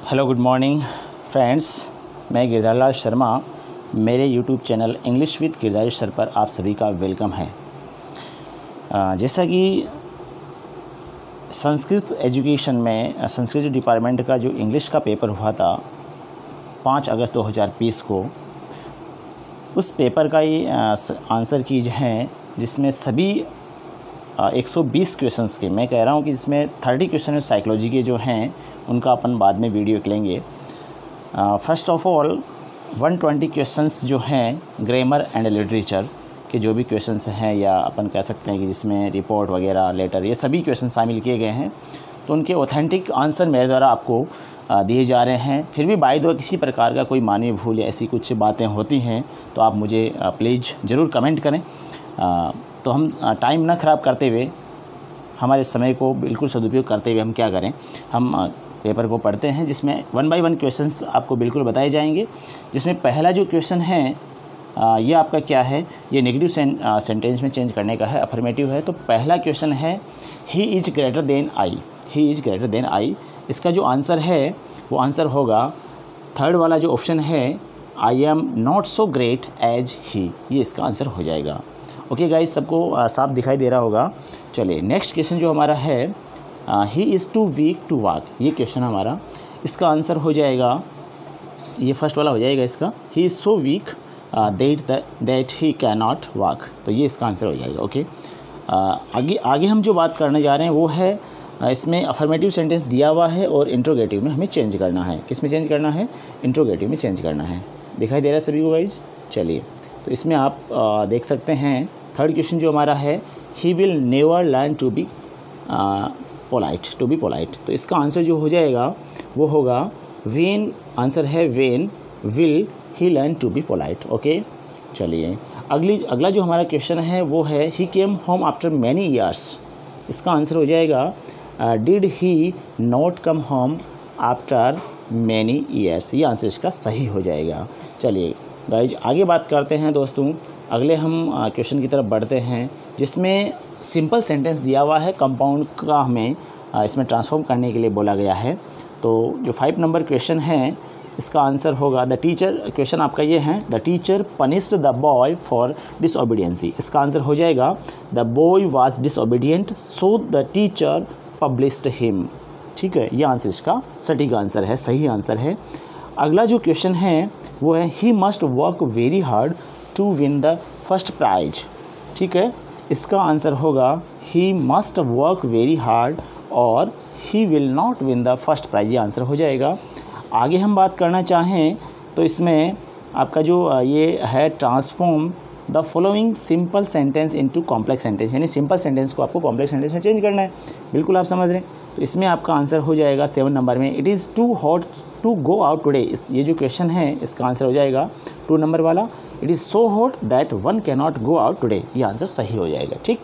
Hello good morning friends, मैं गिरधार लाल शर्मा। मेरे YouTube channel English with Girdhari sir पर आप सभी का वेलकम है। जैसा कि संस्कृत एजुकेशन में संस्कृत डिपार्टमेंट का जो इंग्लिश का पेपर हुआ था 5 अगस्त 2020 को, उस पेपर का ही आंसर कीज हैं जिसमें सभी 120 क्वेश्चंस के, मैं कह रहा हूँ कि इसमें 30 क्वेश्चन साइकोलॉजी के जो हैं उनका अपन बाद में वीडियो लेंगे। फर्स्ट ऑफ ऑल 120 क्वेश्चंस जो हैं ग्रामर एंड लिटरेचर के जो भी क्वेश्चंस हैं, या अपन कह सकते हैं कि जिसमें रिपोर्ट वगैरह लेटर ये सभी क्वेश्चन शामिल किए गए हैं, तो उनके ऑथेंटिक आंसर मेरे द्वारा आपको दिए जा रहे हैं। फिर भी बाय द वे किसी प्रकार का कोई मानवीय भूल या ऐसी कुछ बातें होती हैं तो आप मुझे प्लीज़ ज़रूर कमेंट करें। तो हम टाइम ना ख़राब करते हुए, हमारे समय को बिल्कुल सदुपयोग करते हुए हम क्या करें, हम पेपर को पढ़ते हैं जिसमें 1 बाय 1 क्वेश्चंस आपको बिल्कुल बताए जाएंगे। जिसमें पहला जो क्वेश्चन है ये आपका क्या है, ये नेगेटिव सेंटेंस में चेंज करने का है, अफर्मेटिव है। तो पहला क्वेश्चन है he is greater than I, he is greater than I. इसका जो आंसर है वो आंसर होगा थर्ड वाला जो ऑप्शन है, I am not so great as he, ये इसका आंसर हो जाएगा। ओके गाइस, सबको साफ दिखाई दे रहा होगा। चलिए नेक्स्ट क्वेश्चन जो हमारा है, he is too weak to walk, ये क्वेश्चन हमारा, इसका आंसर हो जाएगा, ये फर्स्ट वाला हो जाएगा इसका, he is so weak that he can not walk, तो ये इसका आंसर हो जाएगा। ओके, आगे हम जो बात करने जा रहे हैं वो है, इसमें अफर्मेटिव सेंटेंस दिया हुआ है और इंट्रोगेटिव में हमें चेंज करना है। किस में चेंज करना है? इंट्रोगेटिव में चेंज करना है। दिखाई दे रहा है सभी को गाइज? चलिए, तो इसमें आप देख सकते हैं थर्ड क्वेश्चन जो हमारा है, he will never learn to be polite, to be polite. तो इसका आंसर जो हो जाएगा वो होगा वेन, आंसर है when will he learn to be polite. Okay, चलिए अगला जो हमारा क्वेश्चन है वो है, he came home after many years. इसका आंसर हो जाएगा did he not come home after many years, ये आंसर इसका सही हो जाएगा। चलिए गाइज आगे बात करते हैं दोस्तों, अगले हम क्वेश्चन की तरफ बढ़ते हैं जिसमें सिंपल सेंटेंस दिया हुआ है, कंपाउंड का हमें इसमें ट्रांसफॉर्म करने के लिए बोला गया है। तो जो 5 नंबर क्वेश्चन है इसका आंसर होगा, द टीचर, क्वेश्चन आपका ये है, the teacher punished the boy for disobedience. इसका आंसर हो जाएगा the boy was disobedient so the teacher published him. ठीक है, ये आंसर इसका सटीक आंसर है, सही आंसर है। अगला जो क्वेश्चन है वो है, he must work very hard to win the first prize. ठीक है, इसका आंसर होगा he must work very hard और he will not win the first prize, ये आंसर हो जाएगा। आगे हम बात करना चाहें तो इसमें आपका जो ये है, transform the following simple sentence into complex sentence, यानी सिंपल सेंटेंस को आपको कॉम्प्लेक्स सेंटेंस में चेंज करना है। बिल्कुल आप समझ रहे हैं। तो इसमें आपका आंसर हो जाएगा 7 नंबर में, it is too hot to go out today. ये जो क्वेश्चन है इसका आंसर हो जाएगा 2 नंबर वाला, it is so hot that one can not go out today, ये आंसर सही हो जाएगा। ठीक,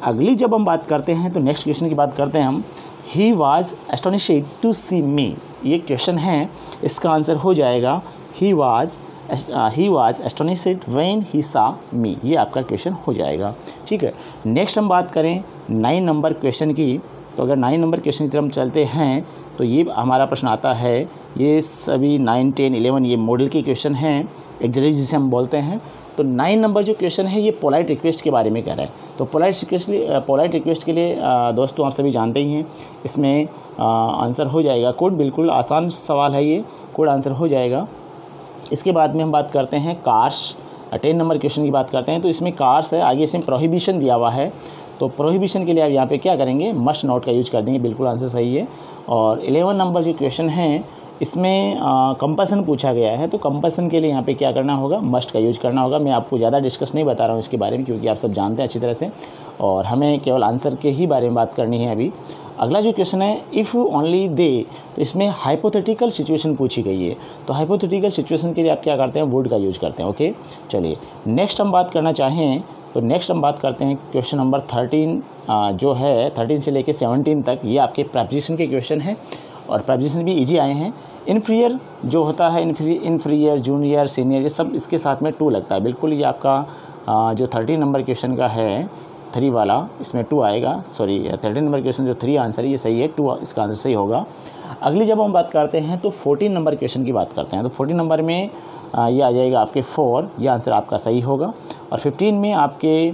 अगली जब हम बात करते हैं तो नेक्स्ट क्वेश्चन की बात करते हैं हम, ही वॉज एस्टोनिश्ड टू सी मी, ये क्वेश्चन है, इसका आंसर हो जाएगा he was astonished when he सा मी, ये आपका क्वेश्चन हो जाएगा। ठीक है, नेक्स्ट हम बात करें 9 नंबर क्वेश्चन की। तो अगर 9 नंबर क्वेश्चन की तरफ हम चलते हैं तो ये हमारा प्रश्न आता है, ये सभी 9, 10, 11 ये मॉडल के क्वेश्चन हैं, एग्जैक्टली जिसे हम बोलते हैं। तो 9 नंबर जो क्वेश्चन है ये पोलाइट रिक्वेस्ट के बारे में कह रहा है। तो पोलाइट रिक्वेस्ट के लिए दोस्तों आप सभी जानते ही हैं, इसमें आंसर हो जाएगा कोड, बिल्कुल आसान सवाल है ये, कोड आंसर हो जाएगा। इसके बाद में हम बात करते हैं कार्स, 10 नंबर क्वेश्चन की बात करते हैं। तो इसमें कार्स है, आगे इसमें प्रोहिबिशन दिया हुआ है, तो प्रोहिबिशन के लिए आप यहाँ पे क्या करेंगे, मस्ट नॉट का यूज कर देंगे, बिल्कुल आंसर सही है। और 11 नंबर जो क्वेश्चन है इसमें कंपल्सन पूछा गया है, तो कंपल्सन के लिए यहाँ पे क्या करना होगा, मस्ट का यूज करना होगा। मैं आपको ज़्यादा डिस्कस नहीं बता रहा हूँ इसके बारे में, क्योंकि आप सब जानते हैं अच्छी तरह से, और हमें केवल आंसर के ही बारे में बात करनी है अभी। अगला जो क्वेश्चन है, इफ़ ओनली दे, तो इसमें हाइपोथेटिकल सिचुएशन पूछी गई है। तो हाइपोथेटिकल सिचुएशन के लिए आप क्या करते हैं, वुड का यूज करते हैं। ओके, चलिए नेक्स्ट हम बात करना चाहें तो नेक्स्ट हम बात करते हैं क्वेश्चन नंबर 13 जो है 13 से लेकर 17 तक, ये आपके प्रेपोजिशन के क्वेश्चन हैं, और प्रेपोजिशन भी इजी आए हैं। इन्फीरियर जो होता है, इन्फीरियर, जूनियर, सीनियर, ये सब इसके साथ में 2 लगता है। बिल्कुल ये आपका जो 13 नंबर क्वेश्चन का है 3 वाला, इसमें 2 आएगा, सॉरी 13 नंबर क्वेश्चन जो 3 आंसर है ये सही है, 2 इसका आंसर सही होगा। अगली जब हम बात करते हैं तो 14 नंबर क्वेश्चन की बात करते हैं। तो 14 नंबर में ये आ जाएगा आपके 4, ये आंसर आपका सही होगा। और 15 में आपके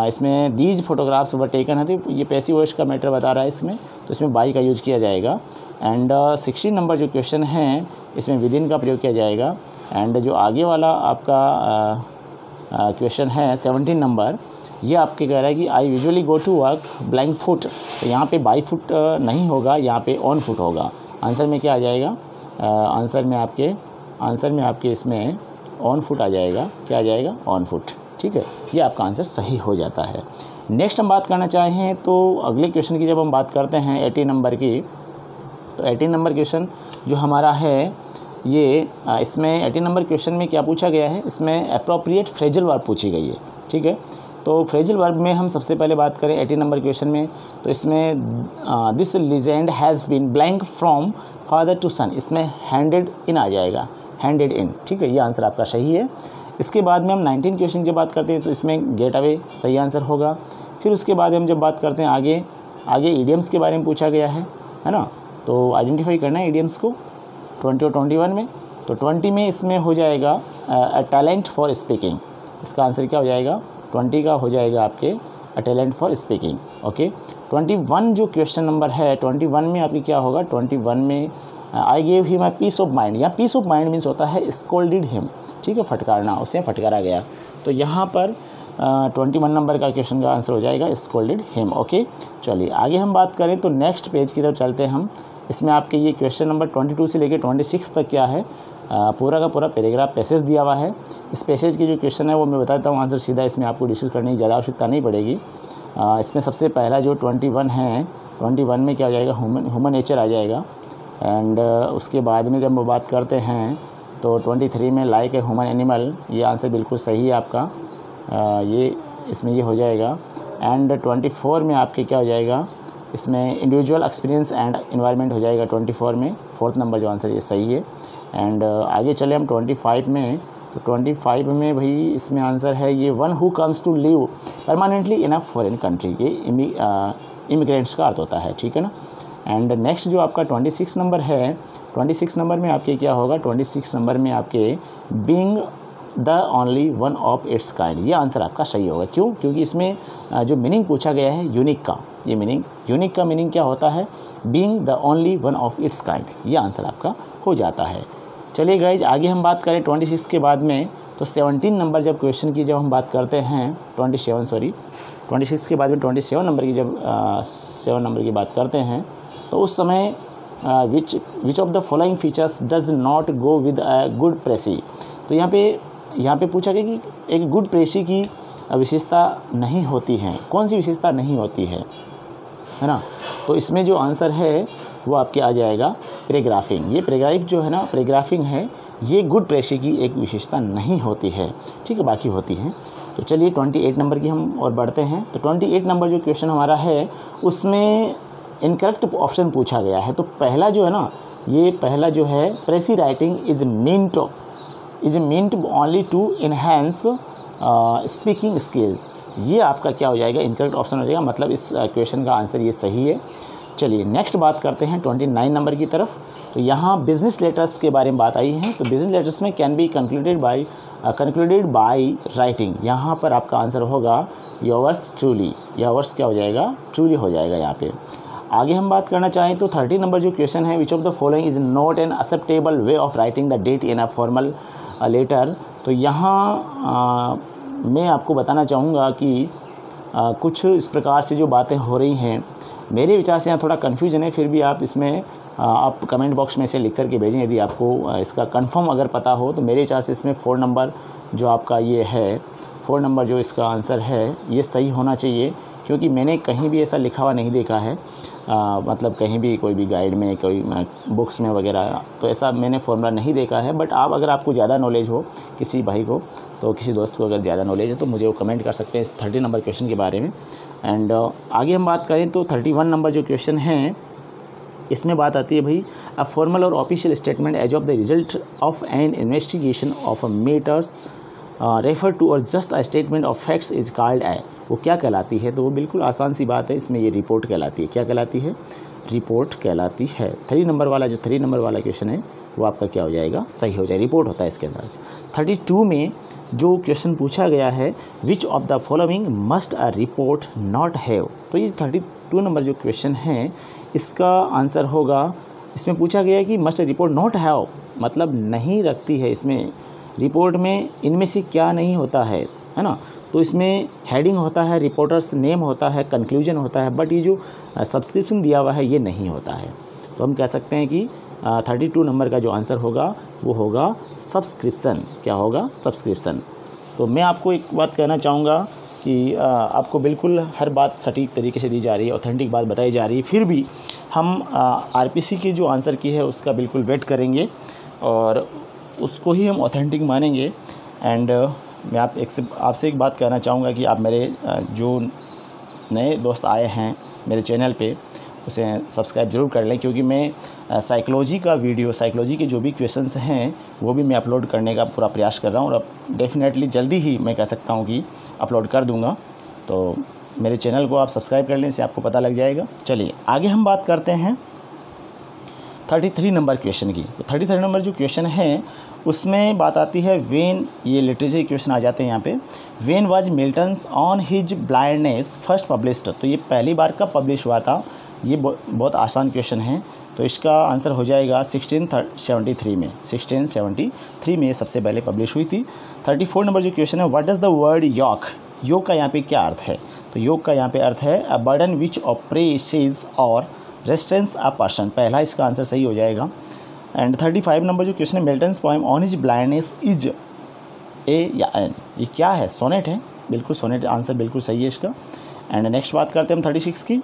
इसमें दीज फोटोग्राफ्स वर टेकन है, तो ये पैसिव वॉइस का मैटर बता रहा है इसमें, तो इसमें बाई का यूज़ किया जाएगा। एंड 16 नंबर जो क्वेश्चन है इसमें विदिन का प्रयोग किया जाएगा। एंड जो आगे वाला आपका क्वेश्चन है 17 नंबर, ये आपके कह रहा है कि I usually go to work blank foot, तो यहाँ पे बाई फुट नहीं होगा, यहाँ पे ऑन फुट होगा। आंसर में क्या आ जाएगा, आंसर में आपके इसमें ऑन फुट आ जाएगा। क्या आ जाएगा, ऑन फुट। ठीक है, ये आपका आंसर सही हो जाता है। नेक्स्ट हम बात करना चाहें तो अगले क्वेश्चन की जब हम बात करते हैं 18 नंबर की, तो 18 नंबर क्वेश्चन जो हमारा है ये इसमें 18 नंबर क्वेश्चन में क्या पूछा गया है, इसमें अप्रोप्रिएट फ्रेजल वर्ब पूछी गई है। ठीक है, तो फ्रेजल वर्ब में हम सबसे पहले बात करें 18 नंबर क्वेश्चन में, तो इसमें this legend has been blank from father to son, इसमें हैंडेड इन आ जाएगा, हैंडेड इन। ठीक है, ये आंसर आपका सही है। इसके बाद में हम 19 क्वेश्चन की जब बात करते हैं तो इसमें गेट अवे सही आंसर होगा। फिर उसके बाद हम जब बात करते हैं आगे इडियम्स के बारे में पूछा गया है ना, तो आइडेंटिफाई करना है इडियम्स को 20 और 21 में। तो 20 में इसमें हो जाएगा अ टैलेंट फॉर स्पीकिंग, इसका आंसर क्या हो जाएगा, 20 का हो जाएगा आपके a talent for speaking. Okay, 21 जो क्वेश्चन नंबर है 21 में आपकी क्या होगा, 21 में I gave him a piece of mind, या पीस ऑफ माइंड मीन्स होता है स्कोल्डेड हिम। ठीक है, फटकारना, उसे फटकारा गया, तो यहाँ पर 21 नंबर का क्वेश्चन का आंसर हो जाएगा स्कोल्डेड हिम। ओके, चलिए आगे हम बात करें तो नेक्स्ट पेज की तरफ चलते हैं हम। इसमें आपके ये क्वेश्चन नंबर 22 से लेकर 26 तक क्या है, पूरा का पूरा पैराग्राफ पैसेज दिया हुआ है। इस पैसेज की जो क्वेश्चन है वो मैं बता देता हूँ आंसर सीधा, इसमें आपको डिस्कस करने की ज़्यादा आवश्यकता नहीं पड़ेगी। इसमें सबसे पहला जो 21 है, 21 में क्या हो जाएगा, ह्यूमन नेचर आ जाएगा। एंड उसके बाद में जब हम बात करते हैं तो 23 में लाइक ए ह्यूमन एनिमल, ये आंसर बिल्कुल सही है आपका, ये इसमें ये हो जाएगा। एंड 24 में आपके क्या हो जाएगा, इसमें इंडिविजुअल एक्सपीरियंस एंड एनवायरनमेंट हो जाएगा 24 में, 4th नंबर जो आंसर ये सही है। एंड आगे चले हम 25 में, तो 25 में भाई इसमें आंसर है ये one who comes to live permanently in a foreign country, ये इमिग्रेंट्स का अर्थ होता है। ठीक है ना। एंड नेक्स्ट जो आपका 26 नंबर है, 26 नंबर में आपके क्या होगा, 26 नंबर में आपके being the only one of its kind, ये आंसर आपका सही होगा। क्यों, क्योंकि इसमें जो मीनिंग पूछा गया है यूनिक का, ये यूनिक का मीनिंग क्या होता है, being the only one of its kind, ये आंसर आपका हो जाता है। चलिए गाइज आगे हम बात करें 26 के बाद में, तो 17 नंबर जब क्वेश्चन की जब हम बात करते हैं 26 के बाद में 27 नंबर की जब 7 नंबर की बात करते हैं, तो उस समय which of the following features does not go with a good precis, तो यहाँ पे पूछा गया कि एक गुड प्रेसी की विशेषता नहीं होती है, कौन सी विशेषता नहीं होती है ना। तो इसमें जो आंसर है वो आपके आ जाएगा पैराग्राफिंग। ये पैराग्राफ जो है ना, पैराग्राफिंग है, ये गुड प्रेसी की एक विशेषता नहीं होती है। ठीक है, बाकी होती हैं। तो चलिए 28 नंबर की हम और बढ़ते हैं। तो 28 नंबर जो क्वेश्चन हमारा है उसमें इनकरेक्ट ऑप्शन पूछा गया है। तो पहला जो है ना, ये पहला जो है precis writing is meant only to enhance speaking skills, ये आपका क्या हो जाएगा, इनकरेक्ट ऑप्शन हो जाएगा, मतलब इस क्वेश्चन का आंसर ये सही है। चलिए नेक्स्ट बात करते हैं 29 नंबर की तरफ। तो यहाँ बिजनेस लेटर्स के बारे में बात आई है। तो बिजनेस लेटर्स में can be concluded by writing, यहाँ पर आपका आंसर होगा योवर्स ट्रूली, योवर्स क्या हो जाएगा, ट्रूली हो जाएगा यहाँ पे। आगे हम बात करना चाहें तो 30 नंबर जो क्वेश्चन है, which of the following is not an acceptable way of writing the date in a formal letter. तो यहाँ मैं आपको बताना चाहूँगा कि कुछ इस प्रकार से जो बातें हो रही हैं, मेरे विचार से यहाँ थोड़ा कन्फ्यूजन है, फिर भी आप इसमें आप कमेंट बॉक्स में से लिख कर के भेजें यदि आपको इसका कंफर्म अगर पता हो। तो मेरे विचार से इसमें 4 नंबर जो आपका ये है, 4 नंबर जो इसका आंसर है ये सही होना चाहिए, क्योंकि मैंने कहीं भी ऐसा लिखा हुआ नहीं देखा है, मतलब कहीं भी कोई भी गाइड में, कोई बुक्स में वगैरह, तो ऐसा मैंने फॉर्मूला नहीं देखा है। बट आप अगर आपको ज़्यादा नॉलेज हो, किसी भाई को, तो किसी दोस्त को अगर ज़्यादा नॉलेज है तो मुझे वो कमेंट कर सकते हैं इस 30 नंबर क्वेश्चन के बारे में। एंड आगे हम बात करें तो 31 नंबर जो क्वेश्चन है, इसमें बात आती है भाई अ फॉर्मल और official statement as of the result of an investigation of a matters refer to और just a statement of facts is called a, वो क्या कहलाती है। तो वो बिल्कुल आसान सी बात है, इसमें ये रिपोर्ट कहलाती है। क्या कहलाती है, रिपोर्ट कहलाती है। 3 नंबर वाला जो 3 नंबर वाला क्वेश्चन है वो आपका क्या हो जाएगा, सही हो जाएगा, रिपोर्ट होता है इसके अंदर। 32 में जो क्वेश्चन पूछा गया है, which of the following must a report not have, तो ये 32 नंबर जो क्वेश्चन है इसका आंसर होगा, इसमें पूछा गया है कि मस्ट रिपोर्ट नॉट हैव मतलब नहीं रखती है इसमें रिपोर्ट में, इनमें से क्या नहीं होता है ना। तो इसमें हेडिंग होता है, रिपोर्टर्स नेम होता है, कंक्लूजन होता है, बट ये जो सब्सक्रिप्शन दिया हुआ है ये नहीं होता है। तो हम कह सकते हैं कि 32 नंबर का जो आंसर होगा वो होगा सब्सक्रिप्शन। क्या होगा, सब्सक्रिप्शन। तो मैं आपको एक बात कहना चाहूँगा कि आपको बिल्कुल हर बात सटीक तरीके से दी जा रही है, ऑथेंटिक बात बताई जा रही है, फिर भी हम आरपीसी के जो आंसर की है उसका बिल्कुल वेट करेंगे और उसको ही हम ऑथेंटिक मानेंगे। एंड मैं आपसे एक बात कहना चाहूँगा कि आप मेरे जो नए दोस्त आए हैं मेरे चैनल पे उसे सब्सक्राइब ज़रूर कर लें, क्योंकि मैं साइकोलॉजी का वीडियो, साइकोलॉजी के जो भी क्वेश्चंस हैं वो भी मैं अपलोड करने का पूरा प्रयास कर रहा हूँ और अब डेफिनेटली जल्दी ही मैं कह सकता हूँ कि अपलोड कर दूँगा। तो मेरे चैनल को आप सब्सक्राइब कर लें, इससे आपको पता लग जाएगा। चलिए आगे हम बात करते हैं 33 नंबर क्वेश्चन की। तो 33 नंबर जो क्वेश्चन है उसमें बात आती है वेन, ये लिटरेचर क्वेश्चन आ जाते हैं यहाँ पे। When was Milton's on his blindness first published, तो ये पहली बार कब पब्लिश हुआ था, ये बहुत आसान क्वेश्चन है। तो इसका आंसर हो जाएगा 1673 में, 1673 में सबसे पहले पब्लिश हुई थी। 34 नंबर जो क्वेश्चन है, व्हाट डज़ द वर्ड योक, योग का यहाँ पे क्या अर्थ है, तो योग का यहाँ पे अर्थ है अ बर्डन विच ऑप्रेसेस और रेस्ट्रेंस अ पर्सन, पहला इसका आंसर सही हो जाएगा। एंड 35 नंबर जो क्वेश्चन है, Milton's poem on his blindness is a या एन, ये क्या है, सोनेट है, बिल्कुल सोनेट आंसर बिल्कुल सही है इसका। एंड नेक्स्ट बात करते हैं हम 36 की।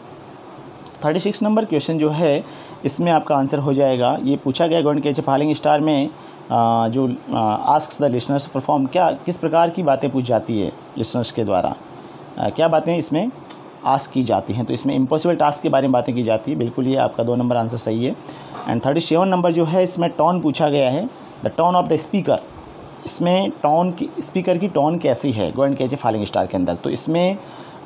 36 नंबर क्वेश्चन जो है इसमें आपका आंसर हो जाएगा, ये पूछा गया going catch a falling star में जो आस्क्स द लिसनर्स परफॉर्म, क्या किस प्रकार की बातें पूछ जाती है लिसनर्स के द्वारा, क्या बातें इसमें आस्क की जाती हैं, तो इसमें इम्पॉसिबल टास्क के बारे में बातें की जाती है, बिल्कुल ये आपका 2 नंबर आंसर सही है। एंड 37 नंबर जो है इसमें टोन पूछा गया है, the tone of the speaker, इसमें टोन की, स्पीकर की टोन कैसी है go and catch a falling star के अंदर। तो इसमें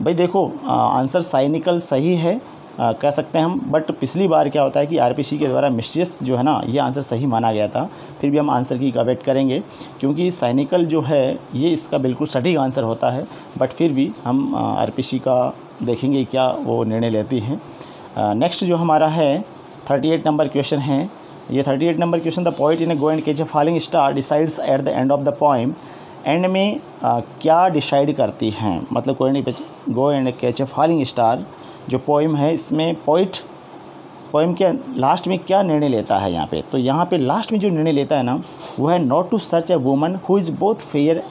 भाई देखो आंसर साइनिकल सही है कह सकते हैं हम, बट पिछली बार क्या होता है कि आरपीसी के द्वारा मिस्टीरियस जो है ना ये आंसर सही माना गया था, फिर भी हम आंसर की का वेट करेंगे क्योंकि साइनिकल जो है ये इसका बिल्कुल सटीक आंसर होता है, बट फिर भी हम आरपीसी का देखेंगे क्या वो निर्णय लेती हैं। नेक्स्ट जो हमारा है 38 नंबर क्वेश्चन है, ये 38 number question, the poet in A go and catch a falling star decides at the end of the poem, and में क्या डिसाइड करती हैं, मतलब go and catch a falling star जो पोएम है इसमें पोएम के लास्ट में क्या निर्णय लेता है यहाँ पे, तो यहाँ पे लास्ट में जो निर्णय लेता है ना वो है not to search a woman who is both fair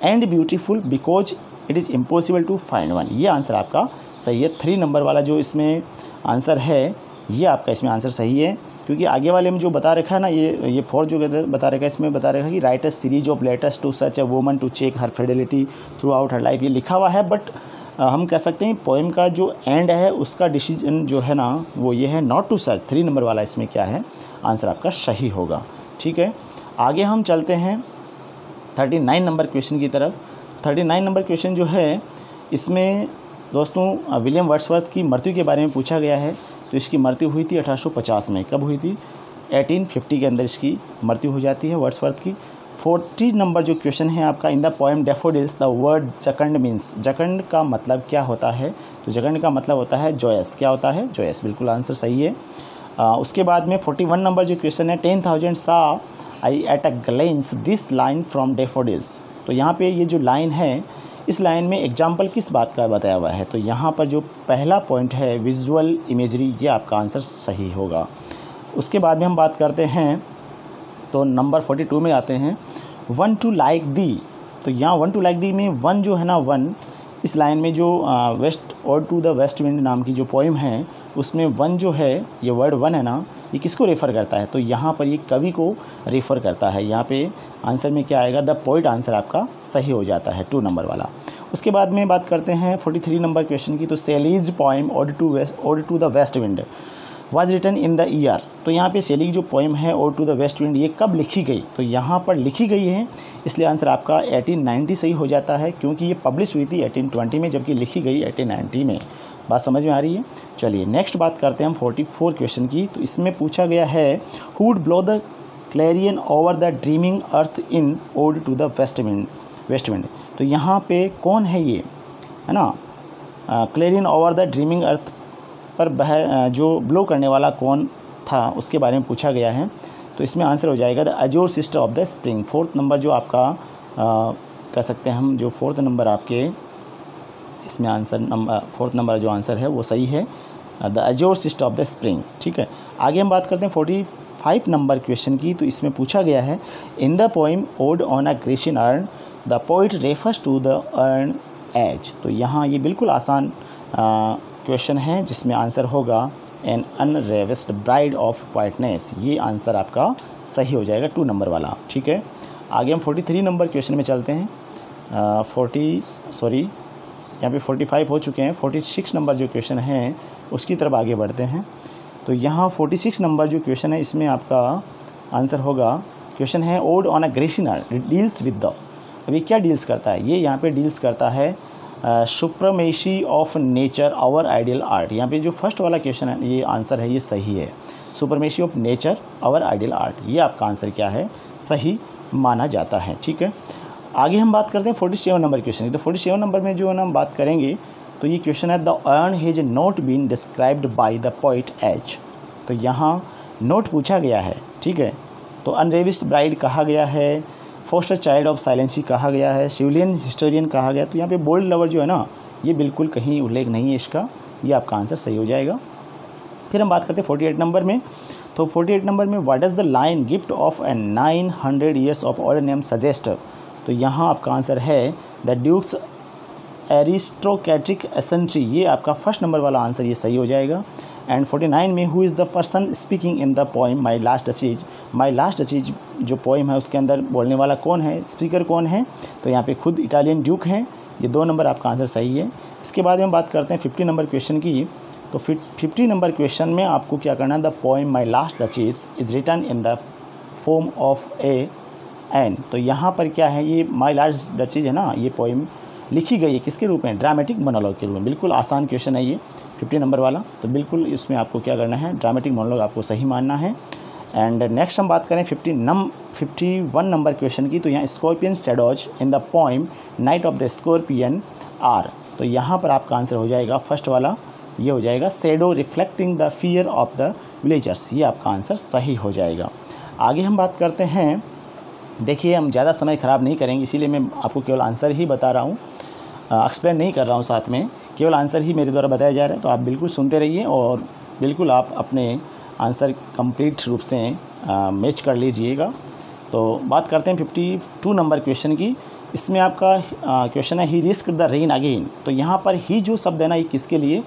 and beautiful because it is impossible to find one, ये आंसर आपका सही है। 3 नंबर वाला जो इसमें आंसर है ये आपका इसमें आंसर सही है, क्योंकि आगे वाले में जो बता रखा है ना ये 4 जो बता रखा है इसमें बता रखा है कि write a series of letters to such a woman to check her fidelity throughout her life, ये लिखा हुआ है, बट हम कह सकते हैं पोएम का जो एंड है उसका डिसीजन जो है ना वो ये है नॉट टू सर्च। 3 नंबर वाला इसमें क्या है आंसर आपका सही होगा। ठीक है, आगे हम चलते हैं 39 नंबर क्वेश्चन की तरफ। 39 नंबर क्वेश्चन जो है इसमें दोस्तों विलियम वर्ड्सवर्थ की मृत्यु के बारे में पूछा गया है। तो इसकी मृत्यु हुई थी 1850 में, कब हुई थी 1850 के अंदर इसकी मृत्यु हो जाती है वर्ड्सवर्थ की। 40 नंबर जो क्वेश्चन है आपका, in the poem Daffodils the word jocund means, jocund का मतलब क्या होता है, तो जकंड का मतलब होता है जॉयस, क्या होता है जॉयस, बिल्कुल आंसर सही है। उसके बाद में 41 नंबर जो क्वेश्चन है, 10,000 saw I at a glance this line from Daffodils, तो यहाँ पे ये जो लाइन है इस लाइन में एग्जाम्पल किस बात का बताया हुआ है, तो यहाँ पर जो पहला पॉइंट है विजुअल इमेजरी, ये आपका आंसर सही होगा। उसके बाद में हम बात करते हैं तो नंबर 42 में आते हैं, वन टू लाइक दी, तो यहाँ वन टू लाइक दी में वन जो है ना वन, इस लाइन में जो वेस्ट और टू द वेस्ट विंड नाम की जो पोइम है उसमें वन जो है ये वर्ड वन है ना ये किसको रेफ़र करता है, तो यहाँ पर ये कवि को रेफ़र करता है। यहाँ पे आंसर में क्या आएगा, द पोइट आंसर आपका सही हो जाता है 2 नंबर वाला। उसके बाद में बात करते हैं 43 नंबर क्वेश्चन की, तो Shelley's poem Ode to the waste Wind was written in the year, तो यहाँ पे सेली की जो पोइम है Ode to the waste Wind ये कब लिखी गई, तो यहाँ पर लिखी गई है, इसलिए आंसर आपका 1890 सही हो जाता है, क्योंकि ये पब्लिश हुई थी 1820 में जबकि लिखी गई 1890 में। बात समझ में आ रही है। चलिए नेक्स्ट बात करते हैं हम 44 क्वेश्चन की। तो इसमें पूछा गया है who would blow the clarion over the dreaming earth in ode to the waste wind. तो यहाँ पे कौन है ये, है ना, clarion over the dreaming earth पर जो ब्लो करने वाला कौन था उसके बारे में पूछा गया है। तो इसमें आंसर हो जाएगा the azure sister of the spring. Fourth number जो आपका कह सकते हैं हम, जो फोर्थ नंबर आपके इसमें आंसर फोर्थ नंबर जो आंसर है वो सही है, the azure sister of the spring. ठीक है, आगे हम बात करते हैं 45 नंबर क्वेश्चन की। तो इसमें पूछा गया है in the poem ode on a Grecian urn the poet refers to the urn as. तो यहाँ ये बिल्कुल आसान क्वेश्चन है जिसमें आंसर होगा एन अनरेवेस्ड ब्राइड ऑफ क्वाइटनेस। ये आंसर आपका सही हो जाएगा 2 नंबर वाला। ठीक है, आगे हम 43 नंबर क्वेश्चन में चलते हैं। यहाँ पे 45 हो चुके हैं। 46 नंबर जो क्वेश्चन है उसकी तरफ आगे बढ़ते हैं। तो यहाँ 46 नंबर जो क्वेश्चन है इसमें आपका आंसर होगा, क्वेश्चन है odd on a Grecian earn deals with the. अभी क्या डील्स करता है ये, यहाँ पे डील्स करता है supremacy of nature our ideal art. यहाँ पे जो फर्स्ट वाला क्वेश्चन है ये आंसर है, ये सही है, supremacy of nature our ideal art, ये आपका आंसर क्या है, सही माना जाता है। ठीक है, आगे हम बात करते हैं 47 नंबर क्वेश्चन की। तो 47 नंबर में जो है ना हम बात करेंगे तो ये क्वेश्चन है the urn has not been described by the poet as. तो यहाँ नोट पूछा गया है। ठीक है, तो अनरेविस्ड ब्राइड कहा गया है, फोस्टर चाइल्ड ऑफ साइलेंसी कहा गया है, सिविलियन हिस्टोरियन कहा गया। तो यहाँ पे बोल्ड लवर जो है ना ये बिल्कुल कहीं उल्लेख नहीं है इसका, ये आपका आंसर सही हो जाएगा। फिर हम बात करते हैं 48 नंबर में। तो 48 नंबर में what does the line gift of A 900 years of old name suggest. तो यहाँ आपका आंसर है द ड्यूक्स एरिस्टोक्रेटिक एसेंट्री, ये आपका फर्स्ट नंबर वाला आंसर, ये सही हो जाएगा। एंड 49 में who is the person speaking in the poem My Last Duchess. My Last Duchess जो पोइम है उसके अंदर बोलने वाला कौन है, स्पीकर कौन है, तो यहाँ पे खुद इटालियन ड्यूक हैं। ये 2 नंबर आपका आंसर सही है। इसके बाद हम बात करते हैं 50 नंबर क्वेश्चन की। तो 50 नंबर क्वेश्चन में आपको क्या करना है, the poem My Last Duchess is written in the form of a an. तो यहाँ पर क्या है, ये माई लास्ट अचीज है ना, ये पोइम लिखी गई है किसके रूप में, ड्रामेटिक मोनोलॉग के रूप में। बिल्कुल आसान क्वेश्चन है ये 50 नंबर वाला। तो बिल्कुल इसमें आपको क्या करना है, ड्रामेटिक मोनोलॉग आपको सही मानना है। एंड नेक्स्ट हम बात करें 51 नंबर क्वेश्चन की। तो यहाँ scorpion shadows in the poem night of the scorpion are. तो यहाँ पर आपका आंसर हो जाएगा फर्स्ट वाला, ये हो जाएगा shadow reflecting the fear of the villagers, ये आपका आंसर सही हो जाएगा। आगे हम बात करते हैं, देखिए हम ज़्यादा समय ख़राब नहीं करेंगे इसीलिए मैं आपको केवल आंसर ही बता रहा हूँ, एक्सप्लेन नहीं कर रहा हूँ, साथ में केवल आंसर ही मेरे द्वारा बताया जा रहा है। तो आप बिल्कुल सुनते रहिए और बिल्कुल आप अपने आंसर कंप्लीट रूप से मैच कर लीजिएगा। तो बात करते हैं 52 नंबर क्वेश्चन की। इसमें आपका क्वेश्चन है ही रिस्क द रेन अगेन। तो यहाँ पर ही जो शब्द है ना ये किसके लिए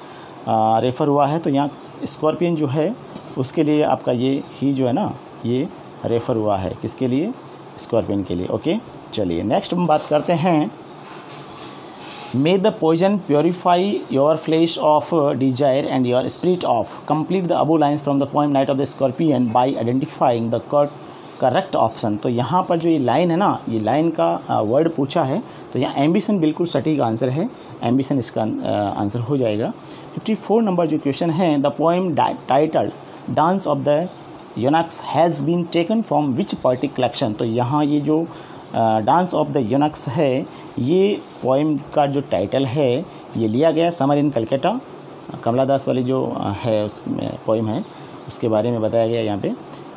रेफ़र हुआ है, तो यहाँ स्कॉर्पियन जो है उसके लिए आपका ये ही जो है ना ये रेफ़र हुआ है, किसके लिए, स्कॉर्पियन के लिए। ओके, चलिए नेक्स्ट हम बात करते हैं may the poison purify your flesh of desire and your spirit of. Complete the above lines from the poem night of the scorpion by identifying the correct option. तो यहाँ पर जो ये लाइन है ना, ये लाइन का वर्ड पूछा है। तो यहाँ एम्बिशन बिल्कुल सटीक आंसर है, एम्बिशन इसका आंसर हो जाएगा। 54 नंबर जो क्वेश्चन है, the poem titled dance of the eunuchs has been taken from which party collection. तो यहाँ ये जो डांस ऑफ द यूनक्स है, ये पोएम का जो टाइटल है ये लिया गया समर इन कलकत्ता, कमला दास वाली जो है उसमें पोएम है उसके बारे में बताया गया यहाँ पे।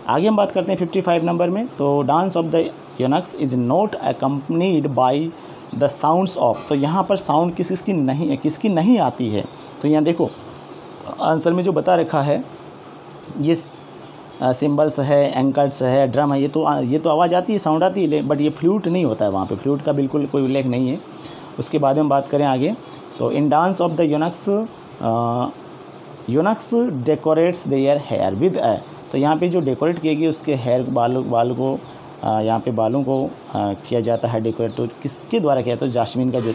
आगे हम बात करते हैं 55 नंबर में। तो dance of the eunuchs is not accompanied by the sounds of. तो यहाँ पर साउंड किसकी नहीं आती है। तो यहाँ देखो आंसर में जो बता रखा है ये सिम्बल्स है, एंकल्स है, ड्रम है, ये तो आवाज़ आती है, साउंड आती है, बट ये फ्लूट नहीं होता है वहाँ पे, फ्लूट का बिल्कुल कोई उल्लेख नहीं है। उसके बाद हम बात करें आगे, तो in Dance of the Eunuchs decorates their hair with a. तो यहाँ पे जो डेकोरेट किए गए उसके हेयर बाल को यहाँ पे बालों को किया जाता है डेकोरेट। तो किसके द्वारा किया, तो जास्मीन का जो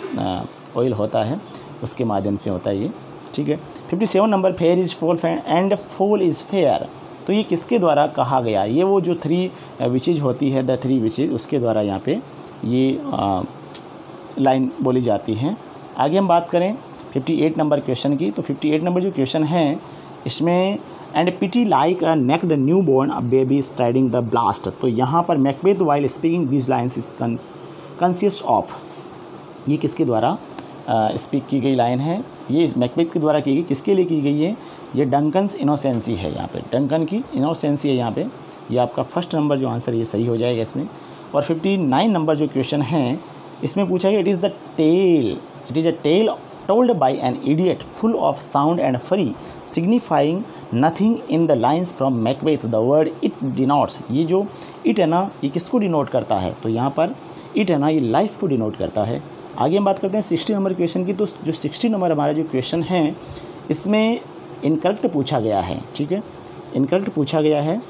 ऑयल होता है उसके माध्यम से होता है ये। ठीक है, 57 number fair is fall and fall is fair. तो ये किसके द्वारा कहा गया, ये वो जो 3 विचेज होती है, द 3 विचेज, उसके द्वारा यहाँ पे ये लाइन बोली जाती है। आगे हम बात करें 58 नंबर क्वेश्चन की। तो 58 नंबर जो क्वेश्चन है इसमें and pity like a naked newborn a baby striding the blast. तो यहाँ पर Macbeth while speaking this lines is consist of, ये किसके द्वारा स्पीक की गई लाइन है, ये मैकबेथ के द्वारा की गई, किसके लिए की गई है, ये डंकन्स इनोसेंसी है, यहाँ पे डंकन की इनोसेंसी है यहाँ पे। ये आपका फर्स्ट नंबर जो आंसर ये सही हो जाएगा इसमें। और 59 नंबर जो क्वेश्चन है इसमें पूछा गया it is a tale told by an idiot full of sound and fury signifying nothing in the lines from Macbeth। the word it denotes, ये जो it है ना ये किसको डिनोट करता है, तो यहाँ पर it है ना ये लाइफ को डिनोट करता है। आगे हम बात करते हैं 60 नंबर क्वेश्चन की। तो जो 60 नंबर हमारा जो क्वेश्चन है इसमें इनकरेक्ट पूछा गया है, ठीक है, इनकरेक्ट पूछा गया है।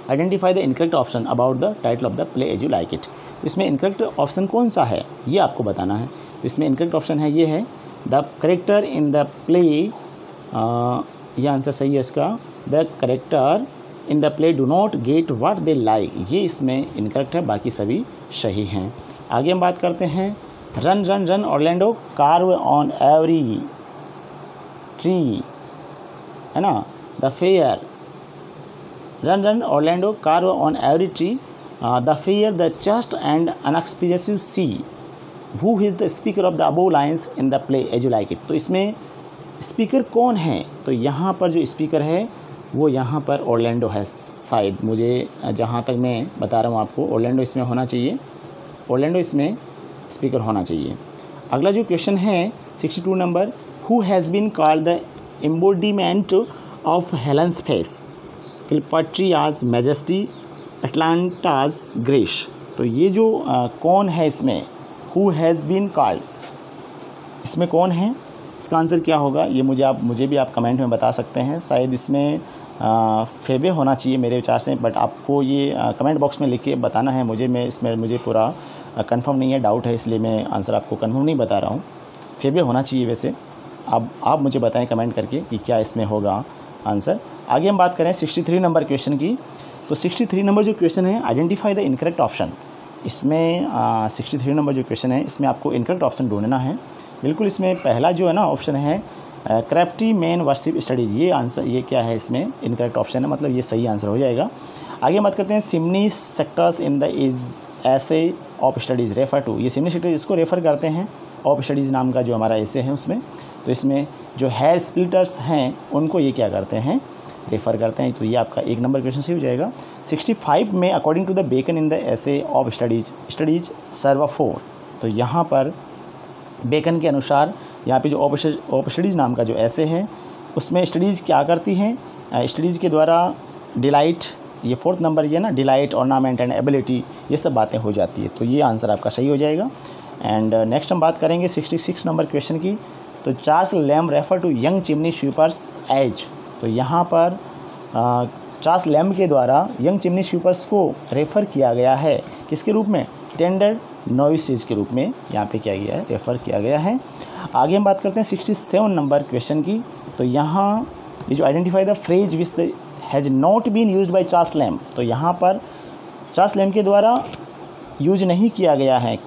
Identify the incorrect option about the title of the play as you like it. इसमें इनकरेक्ट ऑप्शन कौन सा है ये आपको बताना है। तो इसमें इनकरेक्ट ऑप्शन है, ये है the character in the play, ये आंसर सही है इसका, the character in the play do not get what they like, ये इसमें इनकरेक्ट है, बाकी सभी सही हैं। आगे हम बात करते हैं run run run Orlando carve on every tree, है ना, the fair, run run Orlando carve on every tree, the fair, the just and unexpressive she, Who is the speaker of the above lines in the play as you like it। तो इसमें speaker कौन है, तो यहाँ पर जो speaker है वो यहाँ पर ऑरलैंडो है शायद, मुझे जहाँ तक मैं बता रहा हूँ आपको ऑरलैंडो इसमें होना चाहिए, ऑरलैंडो इसमें स्पीकर होना चाहिए। अगला जो क्वेश्चन है 62 number, Who has been called the embodiment of Helen's face, Cleopatra's majesty, Atlanta's grace। तो ये जो कौन है इसमें Who has been called, इसमें कौन है, इसका आंसर क्या होगा ये मुझे भी आप कमेंट में बता सकते हैं। शायद इसमें फेबे होना चाहिए मेरे विचार से, बट आपको ये कमेंट बॉक्स में लिख के बताना है मुझे पूरा कंफर्म नहीं है, डाउट है, इसलिए मैं आंसर आपको कंफर्म नहीं बता रहा हूँ। फेबे होना चाहिए वैसे, अब आप मुझे बताएं कमेंट करके कि क्या इसमें होगा आंसर। आगे हम बात करें 63 नंबर क्वेश्चन की। तो 63 नंबर जो क्वेश्चन है आइडेंटिफाई द इनकरेक्ट ऑप्शन। इसमें 63 नंबर जो क्वेश्चन है इसमें आपको इनकरेक्ट ऑप्शन ढूंढना है। बिल्कुल इसमें पहला जो है ना ऑप्शन है क्राफ्टी मैन वर्शिप स्टडीज़, ये आंसर ये क्या है इसमें इनकरेक्ट ऑप्शन है, मतलब ये सही आंसर हो जाएगा। आगे बात करते हैं सिमनी सेक्टर्स इन द इज ऐसे ऑफ स्टडीज़ रेफर टू, ये सिमनी सेक्टर इसको रेफ़र करते हैं ऑफ स्टडीज़ नाम का जो हमारा ऐसे है उसमें। तो इसमें जो हेयर स्प्लिटर्स हैं उनको ये क्या करते हैं, रेफ़र करते हैं। तो ये आपका 1 नंबर क्वेश्चन सही हो जाएगा। 65 में according to the Bacon in the essay of studies serve for, तो यहाँ पर बेकन के अनुसार यहाँ पे जो ऑफ स्टडीज़ नाम का जो ऐसे है उसमें स्टडीज़ क्या करती हैं, स्टडीज़ के द्वारा डिलाइट, ये 4th नंबर ये ना, डिलाइट, ऑर्नामेंट एंड एबिलिटी, ये सब बातें हो जाती है। तो ये आंसर आपका सही हो जाएगा। एंड नेक्स्ट हम बात करेंगे 66 नंबर क्वेश्चन की। तो Charles Lamb refer to young chimney sweepers as, तो यहाँ पर चार्ल्स लैम्ब के द्वारा यंग चिमनी स्वीपर्स को रेफ़र किया गया है, किसके रूप में, टेंडर नोविसेज के रूप में यहाँ पे क्या गया है, रेफ़र किया गया है। आगे हम बात करते हैं 67 नंबर क्वेश्चन की। तो यहाँ ये जो identify the phrase which has not been used by Charles Lamb, तो यहाँ पर चार्ल्स लैम्ब के द्वारा यूज नहीं किया गया है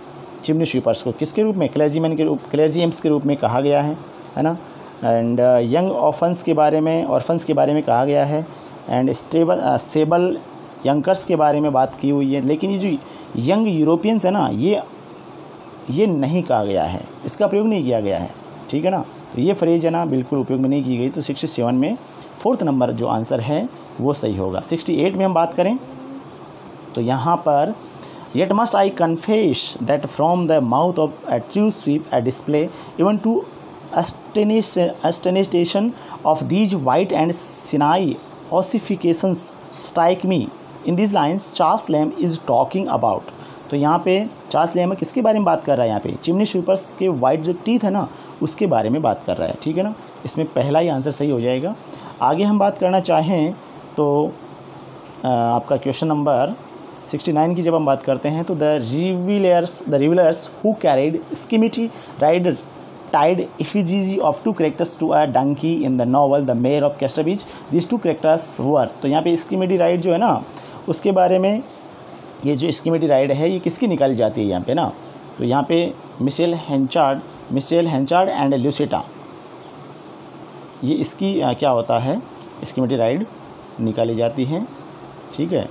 चिमनी स्वीपर्स को, किसके रूप में, क्लर्जीएम्स के रूप में कहा गया है ना। एंड यंग ऑर्फन्स के बारे में कहा गया है। एंड सेबल यंकर्स के बारे में बात की हुई है, लेकिन ये जो यंग यूरोपियंस है ना ये नहीं कहा गया है, इसका प्रयोग नहीं किया गया है, ठीक है ना। तो ये फ्रेज है ना बिल्कुल उपयोग में नहीं की गई। तो 67 में 4th नंबर जो आंसर है वो सही होगा। 68 में हम बात करें तो यहाँ पर Yet must I confess that from the mouth of a true sweep a display even to astonishment of these white and Sinai ossifications strike me in these lines Charles Lamb is talking about। तो यहाँ पे Charles lamb किसके बारे में बात कर रहा है, यहाँ पे चिमनी स्वीपर्स के वाइट जो टीथ है ना उसके बारे में बात कर रहा है, ठीक है ना। इसमें पहला ही आंसर सही हो जाएगा। आगे हम बात करना चाहें तो आपका क्वेश्चन नंबर 69 की जब हम बात करते हैं तो the revellers who carried scimitar rider tied effigy of 2 characters to a donkey in the novel The Mayor of Casterbridge, these 2 characters were। तो यहाँ पे स्कीमिटी राइड जो है ना उसके बारे में, ये जो स्कीमिटी राइड है ये किसकी निकाली जाती है यहाँ पे ना, तो यहाँ पे मिशेल हेंचार्ड मिशेल हेंचार्ड एंड ल्यूसिटा, ये इसकी क्या होता है, इसकी मेटेराइड निकाली जाती है, ठीक है।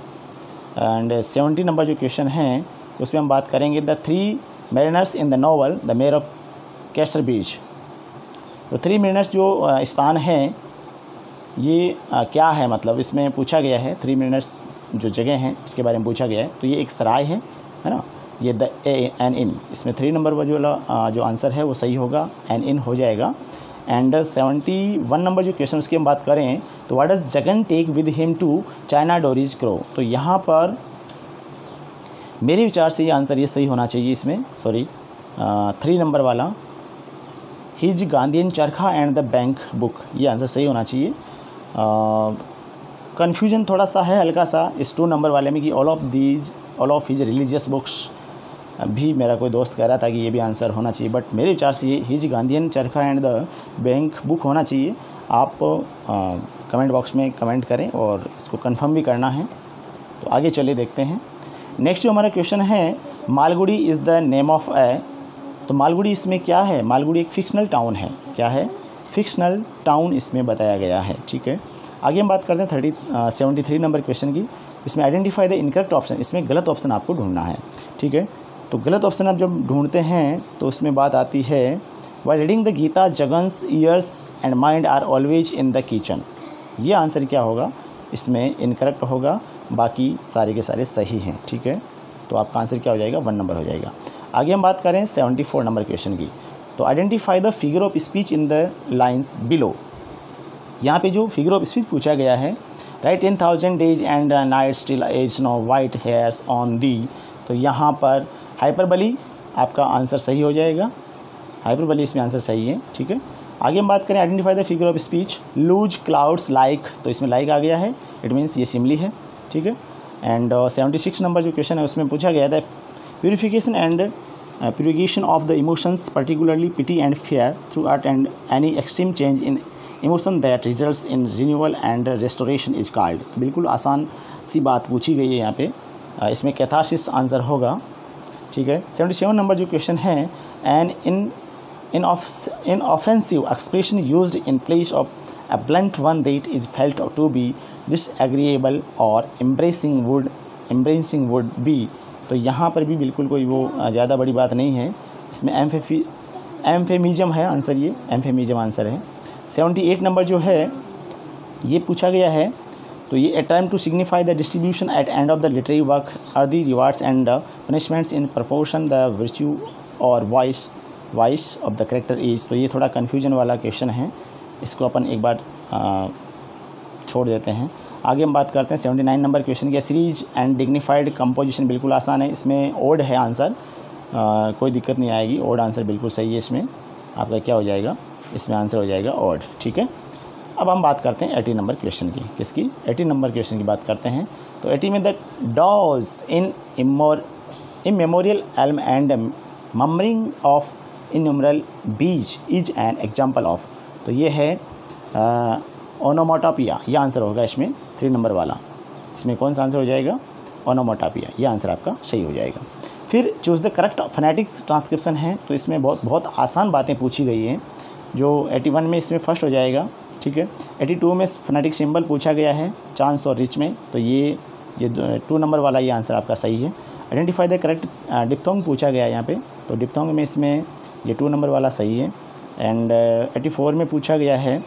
एंड 70 नंबर जो क्वेश्चन है उसमें हम बात करेंगे the 3 mariners in the novel the Mayor of Casterbridge. तो 3 मेरिनर्स जो स्थान है ये क्या है, मतलब इसमें पूछा गया है 3 मेरिनर्स जो जगह हैं उसके बारे में पूछा गया है। तो ये एक सराय है ना, ये द एन इन, इसमें 3 नंबर पर जो आंसर है वो सही होगा, एन इन हो जाएगा। एंड 71 नंबर जो क्वेश्चन उसकी हम बात करें तो what does Jagan take with him to China Doreen's crow. तो यहाँ पर मेरे विचार से ये आंसर ये सही होना चाहिए इसमें, सॉरी 3 नंबर वाला, हिज गांधीयन चरखा एंड द बैंक बुक, ये आंसर सही होना चाहिए। कन्फ्यूजन थोड़ा सा है हल्का सा इस 2 नंबर वाले में कि all of his religious books, भी मेरा कोई दोस्त कह रहा था कि ये भी आंसर होना चाहिए, बट मेरे विचार से ये हिज गांधीयन चरखा एंड द बैंक बुक होना चाहिए। आप कमेंट बॉक्स में कमेंट करें और इसको कंफर्म भी करना है। तो आगे चलिए देखते हैं। नेक्स्ट जो हमारा क्वेश्चन है, Malgudi is the name of a. तो मालगुडी इसमें क्या है, मालगुडी एक फिक्शनल टाउन है, क्या है, फिक्शनल टाउन इसमें बताया गया है, ठीक है। आगे हम बात करते हैं 73 नंबर क्वेश्चन की। इसमें आइडेंटिफाई द इनकरेक्ट ऑप्शन, इसमें गलत ऑप्शन आपको ढूंढना है, ठीक है। तो गलत ऑप्शन आप जब ढूंढते हैं तो उसमें बात आती है while reading the Gita Jagan's ears and mind are always in the kitchen. ये आंसर क्या होगा, इसमें इनकरेक्ट होगा, बाकी सारे के सारे सही हैं, ठीक है। तो आपका आंसर क्या हो जाएगा, 1 नंबर हो जाएगा। आगे हम बात करें 74 नंबर क्वेश्चन की। तो identify the figure of speech in the lines below. यहाँ पे जो फिगर ऑफ स्पीच पूछा गया है, ride 10,000 days and night still age no white hairs on thee. तो यहाँ पर हाइपरबली आपका आंसर सही हो जाएगा, हाइपरबली इसमें आंसर सही है, ठीक है। आगे हम बात करें identify the figure of speech, loose clouds like, तो इसमें लाइक आ गया है, इट मीन्स ये सिमली है, ठीक है। एंड 76 नंबर जो क्वेश्चन है उसमें पूछा गया था purification and purgation of the emotions particularly pity and fear through art and any extreme change in emotion that results in renewal and restoration is called. बिल्कुल आसान सी बात पूछी गई है यहाँ पे, इसमें कैथारसिस आंसर होगा, ठीक है। 77 नंबर जो क्वेश्चन है, an inoffensive expression used in place of a blunt one that is felt to be disagreeable और एम्ब्रेसिंग वुड बी। तो यहाँ पर भी बिल्कुल कोई वो ज़्यादा बड़ी बात नहीं है, इसमें एम्फेमिज्म है आंसर, ये एम्फेमिज्म आंसर है। 78 नंबर जो है ये पूछा गया है, तो ये a time to signify the distribution at end of the literary work are the rewards and punishments in proportion the virtue और voice of the character is. तो ये थोड़ा कन्फ्यूजन वाला क्वेश्चन है, इसको अपन एक बार छोड़ देते हैं। आगे हम बात करते हैं 79 नंबर क्वेश्चन की। सीरीज एंड डिग्निफाइड कंपोजिशन बिल्कुल आसान है, इसमें ओड है आंसर, कोई दिक्कत नहीं आएगी, ओड आंसर बिल्कुल सही है। इसमें आपका क्या हो जाएगा, इसमें आंसर हो जाएगा ओड, ठीक है। अब हम बात करते हैं 80 नंबर क्वेश्चन की, किसकी, 80 नंबर क्वेश्चन की बात करते हैं। तो 80 में the doves in immemorial elms and murmuring of innumerable bees is an example of. तो ये है ओनोमोटोपिया, ये आंसर होगा इसमें 3 नंबर वाला, इसमें कौन सा आंसर हो जाएगा, ओनोमोटोपिया, ये आंसर आपका सही हो जाएगा। फिर choose the correct phonetic transcription है, तो इसमें बहुत आसान बातें पूछी गई हैं, जो 81 में इसमें फर्स्ट हो जाएगा, ठीक है। 82 में फोनेटिक सिंबल पूछा गया है चांस और रिच में, तो ये 2 नंबर वाला ये आंसर आपका सही है। आइडेंटिफाई द करेक्ट डिप्थोंग पूछा गया है यहाँ पे, तो डिप्थोंग में इसमें ये 2 नंबर वाला सही है। एंड 84 में पूछा गया है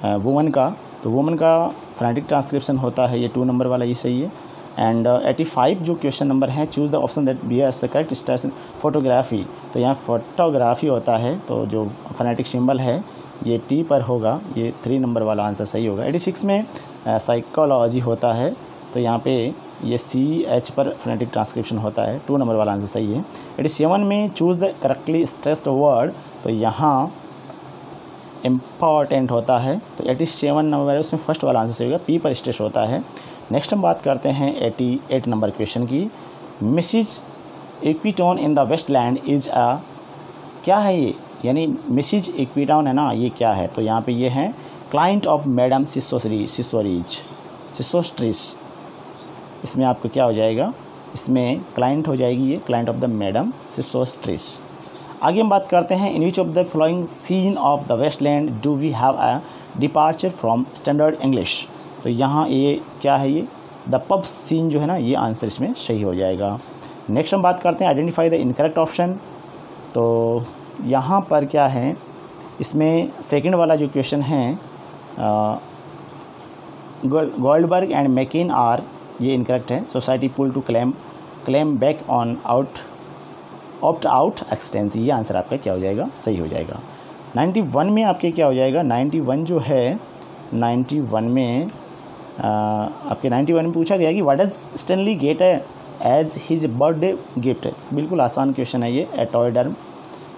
वुमन का, तो वुमन का फोनेटिक ट्रांसक्रिप्शन होता है ये 2 नंबर वाला, ये सही है। एंड 85 जो क्वेश्चन नंबर है, choose the option that bears the correct station photography. तो यहाँ फोटोग्राफी होता है, तो जो फोनेटिक सिंबल है ये टी पर होगा, ये 3 नंबर वाला आंसर सही होगा। 86 में साइकोलॉजी होता है, तो यहाँ पे ये CH पर फोनेटिक ट्रांसक्रिप्शन होता है, 2 नंबर वाला आंसर सही है। 87 में choose the correctly stressed word, तो यहाँ इम्पॉर्टेंट होता है, तो 87 नंबर है उसमें फर्स्ट वाला आंसर सही होगा, P पर स्ट्रेस होता है। नेक्स्ट हम बात करते हैं 88 नंबर क्वेश्चन की। Mrs Equitone in the Waste Land is a, क्या है ये, यानी मिसिज इक्विटॉन है ना, ये क्या है, तो यहाँ पे ये है क्लाइंट ऑफ मैडम सिसोस्ट्रिस। इसमें आपको क्या हो जाएगा, इसमें क्लाइंट हो जाएगी, ये client of the Madame Sosostris. आगे हम बात करते हैं, in which of the following scene of the Waste Land do we have a departure from standard English. तो यहाँ ये क्या है, ये द पब सीन जो है ना, ये आंसर इसमें सही हो जाएगा। नेक्स्ट हम बात करते हैं, आइडेंटिफाई द इनकरेक्ट ऑप्शन। तो यहाँ पर क्या है, इसमें सेकंड वाला जो क्वेश्चन है, गोल्डबर्ग एंड मैकिन आर, ये इनकरेक्ट है। Society pull to claim back on opt out extents, ये आंसर आपका क्या हो जाएगा, सही हो जाएगा। 91 में आपके क्या हो जाएगा, 91 जो है, 91 में आपके 91 में पूछा गया कि what does Stanley get as his birthday gift. बिल्कुल आसान क्वेश्चन है ये, ए टॉय डर्म,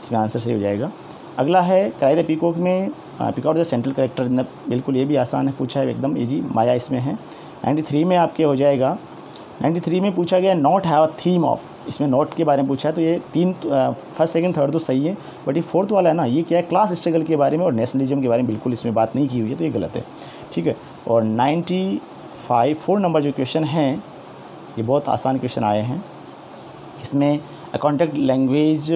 इसमें आंसर सही हो जाएगा। अगला है, क्राई द पीकॉक में pick out the central character in the, बिल्कुल ये भी आसान है, पूछा है एकदम इजी, माया इसमें है। 93 में आपके हो जाएगा, 93 में पूछा गया not have a theme of, इसमें नोट के बारे में पूछा है। तो ये तीन, फर्स्ट सेकंड थर्ड तो सही है, बट ये फोर्थ वाला है ना, ये क्या है, क्लास स्ट्रगल के बारे में और नेशनलिज्म के बारे में बिल्कुल इसमें बात नहीं की हुई है, तो ये गलत है, ठीक है। और 95 4 नंबर जो क्वेश्चन हैं, ये बहुत आसान क्वेश्चन आए हैं। इसमें a contact language,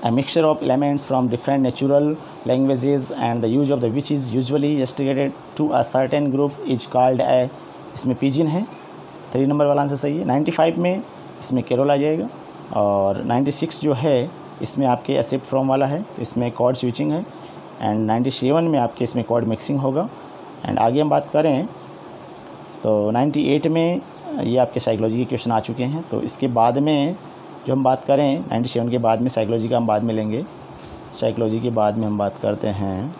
a mixture of elements from different natural languages and the use of the which is usually restricted to a certain group is called a, इसमें पिजिन है, 3 नंबर वाला आंसर सही है। 95 में इसमें केरोल आ जाएगा। और 96 जो है, इसमें आपके एक्सेप्ट फ्रॉम वाला है, तो इसमें कॉर्ड स्विचिंग है। एंड 97 में आपके इसमें कॉर्ड मिक्सिंग होगा। एंड आगे हम बात करें तो 98 में ये आपके साइकोलॉजी के क्वेश्चन आ चुके हैं। तो इसके बाद में जो हम बात करें 97 के बाद में, साइकोलॉजी का हम बाद में लेंगे। साइकोलॉजी के बाद में हम बात करते हैं,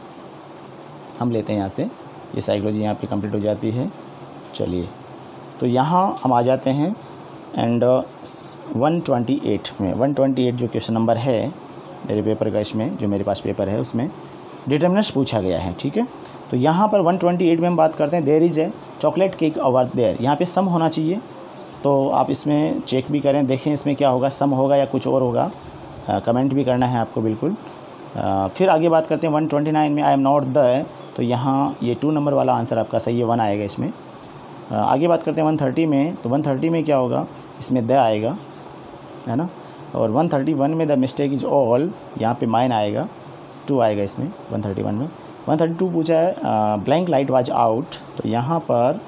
हम लेते हैं यहाँ से, ये साइकोलॉजी यहाँ पे कंप्लीट हो जाती है। चलिए, तो यहाँ हम आ जाते हैं एंड 128 में, 128 जो क्वेश्चन नंबर है मेरे पेपर का, इसमें जो मेरे पास पेपर है उसमें डिटर्मिनेंट्स पूछा गया है, ठीक है। तो यहाँ पर 128 में हम बात करते हैं, there is a chocolate cake over there, यहाँ पे सम होना चाहिए, तो आप इसमें चेक भी करें, देखें इसमें क्या होगा, सम होगा या कुछ और होगा, कमेंट भी करना है आपको बिल्कुल। फिर आगे बात करते हैं 129 में, आई एम नॉट द, तो यहाँ ये 2 नंबर वाला आंसर आपका सही है, 1 आएगा इसमें। आगे बात करते हैं 130 में, तो 130 में क्या होगा, इसमें द आएगा, है ना। और 131 में द मिस्टेक इज़ ऑल, यहाँ पे माइन आएगा, 2 आएगा इसमें 131 में। 132 पूछा है ब्लैंक लाइट वाज आउट, तो यहाँ पर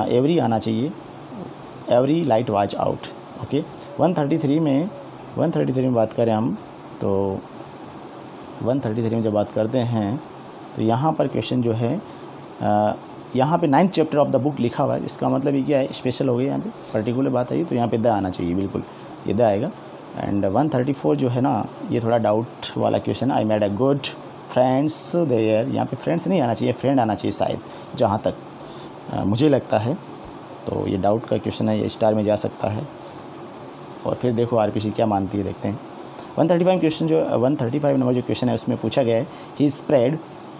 एवरी आना चाहिए, every light was out, okay. 133 में बात करें हम, तो 133 में जब बात करते हैं तो यहाँ पर क्वेश्चन जो है, यहाँ पे 9th chapter of the book लिखा हुआ है, इसका मतलब ये क्या है, स्पेशल हो गया, यहाँ पे पर्टिकुलर बात आई, तो यहाँ पे द आना चाहिए, बिल्कुल ये द आएगा। एंड 134 जो है ना, ये थोड़ा डाउट वाला question, I made a good friends there, यहाँ पे फ्रेंड्स नहीं आना चाहिए, फ्रेंड आना चाहिए शायद, जहाँ तक मुझे लगता है। तो ये डाउट का क्वेश्चन है, ये स्टार में जा सकता है। और फिर देखो आरपीसी क्या मानती है, देखते हैं। 135 क्वेश्चन जो 135 नंबर जो क्वेश्चन है उसमें पूछा गया है, he spread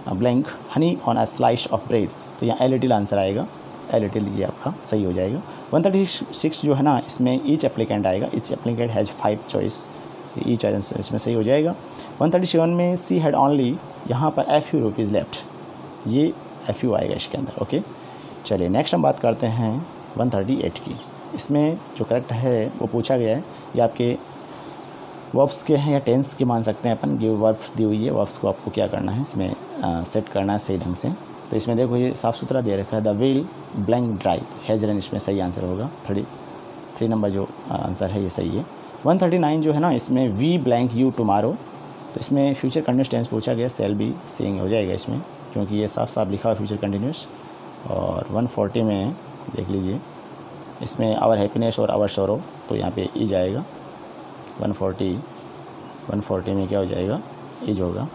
blank honey on a slice of bread, तो यहाँ ए लिटिल आंसर आएगा, ए लिटिल ये आपका सही हो जाएगा। 136 जो है ना, इसमें ईच एप्लीकेंट आएगा, each applicant has 5 choice, each answer इसमें सही हो जाएगा। 137 में सी हैड ओनली, यहाँ पर ए फ्यू रुपीज़ लेफ्ट, ये ए फ्यू आएगा इसके अंदर, ओके। चलिए नेक्स्ट हम बात करते हैं 138 की। इसमें जो करेक्ट है वो पूछा गया है, ये आपके वर्ब्स के हैं या टेंस के मान सकते हैं अपन, ये वर्ब्स दी हुई है, वर्ब्स को आपको क्या करना है इसमें सेट करना है सही ढंग से। तो इसमें देखो ये साफ़ सुथरा दे रखा है, the will blank dry, has run इसमें सही आंसर होगा, 3 नंबर जो आंसर है ये सही है। 139 जो है ना, इसमें वी ब्लैंक यू टुमारो, तो इसमें फ्यूचर कंटिन्यूस टेंस पूछा गया, सेल बी सीइंग हो जाएगा इसमें, क्योंकि ये साफ साफ लिखा हुआ फ्यूचर कंटिन्यूस। और 140 में देख लीजिए, इसमें आवर हैप्पीनेस और आवर सॉरो, तो यहाँ पे ईज आएगा। 140 में क्या हो जाएगा, ईज होगा।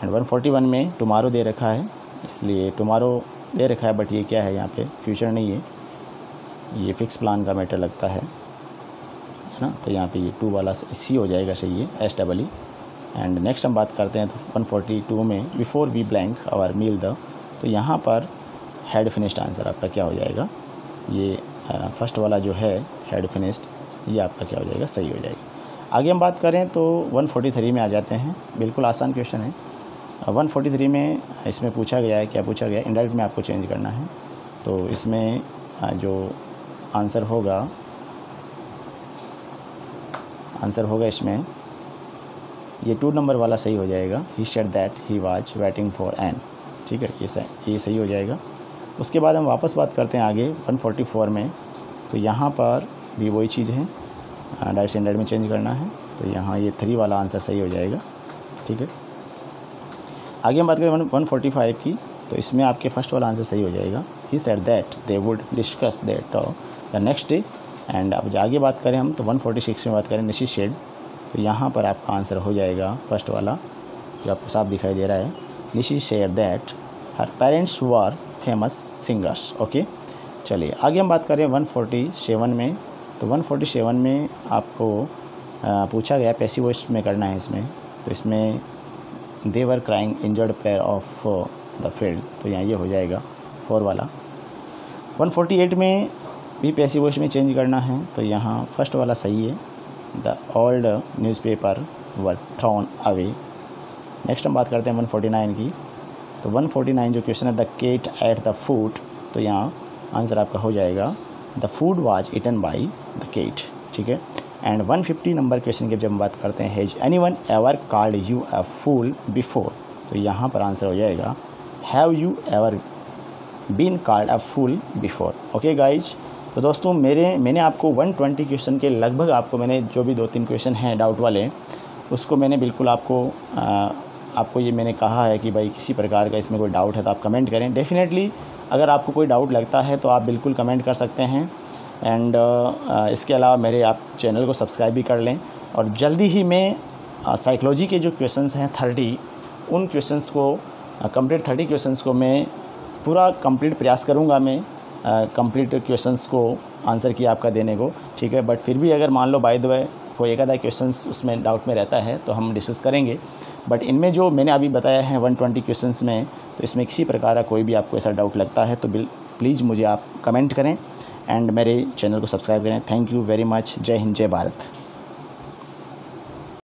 एंड 141 में टुमारो दे रखा है, इसलिए टुमारो दे रखा है, बट ये क्या है यहाँ पे फ्यूचर नहीं है, ये फिक्स प्लान का मैटर लगता है ना, तो यहाँ पे ये 2 वाला सी हो जाएगा, सही है, SEE। एंड नेक्स्ट हम बात करते हैं तो 142 में before we blank our meal the, तो यहाँ पर हैड फिनिश्ड आंसर आपका क्या हो जाएगा, ये फर्स्ट वाला जो है हैड फिनिश्ड, ये आपका क्या हो जाएगा, सही हो जाएगा। आगे हम बात करें तो 143 में आ जाते हैं, बिल्कुल आसान क्वेश्चन है। 143 में इसमें पूछा गया है, क्या पूछा गया है, इनडायरेक्ट में आपको चेंज करना है। तो इसमें जो आंसर होगा इसमें ये 2 नंबर वाला सही हो जाएगा। He said that he was waiting for an, ठीक है, ये सही हो जाएगा। उसके बाद हम वापस बात करते हैं आगे 144 में। तो यहाँ पर भी वही चीज़ है, डायरेक्ट स्टैंडर्ड में चेंज करना है, तो यहाँ ये 3 वाला आंसर सही हो जाएगा, ठीक है। आगे हम बात करें 145 की, तो इसमें आपके फर्स्ट वाला आंसर सही हो जाएगा। He said that they would discuss that the next day. And अब आगे बात करें हम तो 146 में बात करें निशी शेड, तो यहाँ पर आपका आंसर हो जाएगा फर्स्ट वाला जो आपको साफ दिखाई दे रहा है। Nishi said that her parents were famous singers. Okay, चलिए आगे हम बात करें 147 में। तो 147 में आपको पूछा गया पैसिव वॉइस में करना है इसमें, तो इसमें they were crying injured player of the field, तो यहाँ ये हो जाएगा 4 वाला। 148 में भी पैसिव वॉइस में चेंज करना है, तो यहाँ फर्स्ट वाला सही है, the old newspaper were thrown away. Next हम बात करते हैं 149 की। तो 149 जो क्वेश्चन है the cat ate the food, तो यहाँ आंसर आपका हो जाएगा the food was eaten by the cat, ठीक है। एंड 150 नंबर क्वेश्चन की जब हम बात करते हैं has anyone ever called you a fool before, तो यहाँ पर आंसर हो जाएगा have you ever been called a fool before. Okay guys, तो दोस्तों मैंने आपको 120 क्वेश्चन के लगभग आपको मैंने जो भी 2-3 क्वेश्चन हैं डाउट वाले, उसको मैंने बिल्कुल आपको ये मैंने कहा है कि भाई किसी प्रकार का इसमें कोई डाउट है तो आप कमेंट करें। डेफिनेटली अगर आपको कोई डाउट लगता है तो आप बिल्कुल कमेंट कर सकते हैं। एंड इसके अलावा मेरे आप चैनल को सब्सक्राइब भी कर लें। और जल्दी ही मैं साइकोलॉजी के जो क्वेश्चंस हैं 30, उन क्वेश्चंस को कंप्लीट 30 क्वेश्चंस को मैं पूरा कंप्लीट प्रयास करूंगा मैं कंप्लीट क्वेश्चंस को आंसर किया आपका देने को, ठीक है। बट फिर भी अगर मान लो बाय द वे कोई एक आधा क्वेश्चंस उसमें डाउट में रहता है तो हम डिस्कस करेंगे। बट इनमें जो मैंने अभी बताया है 120 क्वेश्चंस में, तो इसमें किसी प्रकार का कोई भी आपको ऐसा डाउट लगता है तो प्लीज़ मुझे आप कमेंट करें एंड मेरे चैनल को सब्सक्राइब करें। Thank you very much. जय हिंद, जय भारत।